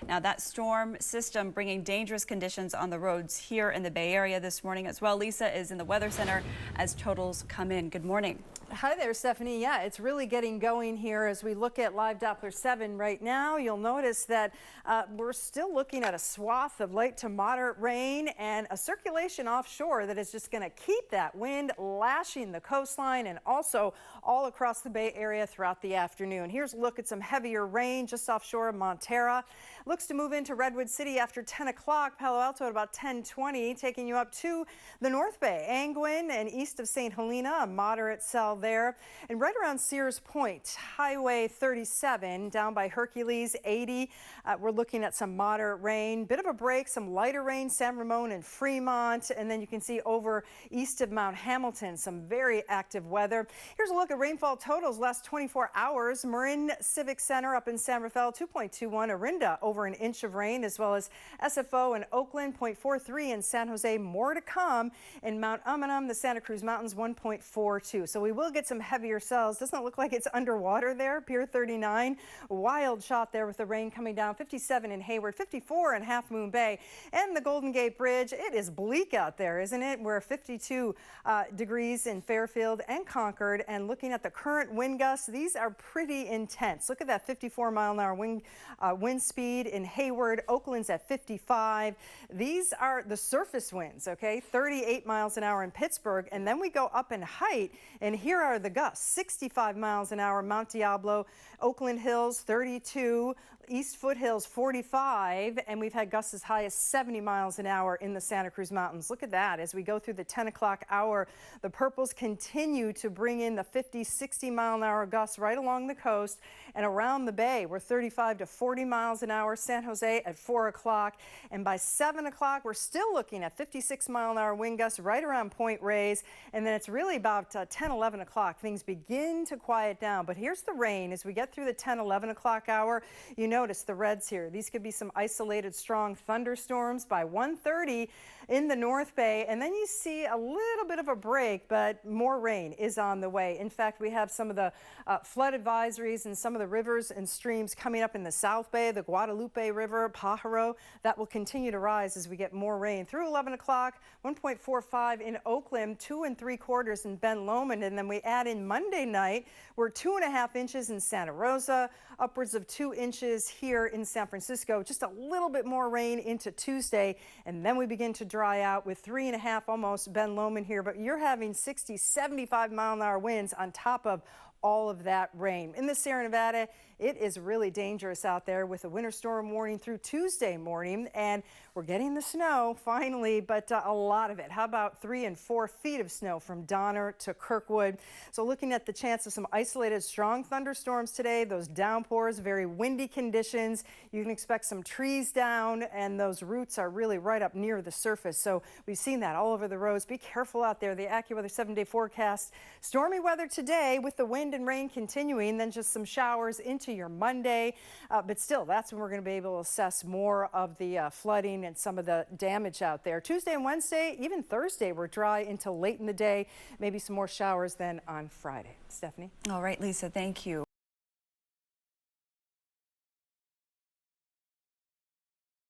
Now, that storm system bringing dangerous conditions on the roads here in the Bay Area this morning as well. Lisa is in the Weather Center as totals come in. Good morning. Hi there, Stephanie. Yeah, it's really getting going here as we look at live Doppler 7 right now. You'll notice that we're still looking at a swath of light to moderate rain and a circulation offshore that is just going to keep that wind lashing the coastline and also all across the Bay Area throughout the afternoon. Here's a look at some heavier rain just offshore of Montera. Looks to move into Redwood City after 10 o'clock. Palo Alto at about 10:20, taking you up to the North Bay, Angwin and east of St. Helena, a moderate cell there. And right around Sears Point, Highway 37 down by Hercules 80. We're looking at some moderate rain, bit of a break, some lighter rain, San Ramon and Fremont. And then you can see over east of Mount Hamilton, some very active weather. Here's a look at rainfall totals last 24 hours. Marin Civic Center up in San Rafael, 2.21. Orinda, over an inch of rain, as well as SFO in Oakland, 0.43. In San Jose, more to come. In Mount Umunum, the Santa Cruz Mountains, 1.42. So we will get some heavier cells. Doesn't look like it's underwater there. Pier 39, wild shot there with the rain coming down. 57 in Hayward, 54 in Half Moon Bay, and the Golden Gate Bridge. It is bleak out there, isn't it? We're 52 degrees in Fairfield and Concord, and looking at the current wind gusts, these are pretty intense. Look at that 54-mile-an-hour wind speed in Hayward. Oakland's at 55. These are the surface winds, okay? 38 miles an hour in Pittsburgh, and then we go up in height, and here are the gusts. 65 miles an hour, Mount Diablo, Oakland Hills, 32, East Foothills, 45, and we've had gusts as high as 70 miles an hour in the Santa Cruz Mountains. Look at that. As we go through the 10 o'clock hour, the purples continue to bring in the 50, 60 mile an hour gusts right along the coast and around the bay. We're 35 to 40 miles an hour. San Jose at 4 o'clock, and by 7 o'clock, we're still looking at 56 mile an hour wind gusts right around Point Reyes, and then it's really about 10, 11 o'clock. Things begin to quiet down, but here's the rain as we get through the 10, 11 o'clock hour. You notice the reds here. These could be some isolated strong thunderstorms by 1:30 in the North Bay, and then you see a little bit of a break, but more rain is on the way. In fact, we have some of the flood advisories and some of the rivers and streams coming up in the South Bay, the Guadalupe River, Pajaro. That will continue to rise as we get more rain through 11 o'clock. 1.45 in Oakland, 2 3/4 in Ben Lomond, and then we add in Monday night, we're 2.5 inches in Santa Rosa, upwards of 2 inches here in San Francisco. Just a little bit more rain into Tuesday, and then we begin to dry out with 3.5 almost Ben Lomond here, but you're having 60, 75 mile an hour winds on top of all of that rain. In the Sierra Nevada, it is really dangerous out there with a winter storm warning through Tuesday morning, and we're getting the snow finally, but a lot of it. How about 3 and 4 feet of snow from Donner to Kirkwood? So looking at the chance of some isolated strong thunderstorms today, those downpours, very windy conditions. You can expect some trees down, and those roots are really right up near the surface. So we've seen that all over the roads. Be careful out there. The AccuWeather 7-day forecast. Stormy weather today with the wind and rain continuing, then just some showers into your Monday, but still that's when we're going to be able to assess more of the flooding and some of the damage out there. Tuesday and Wednesday, even Thursday, we're dry until late in the day. Maybe some more showers then on Friday. Stephanie. All right, Lisa, thank you.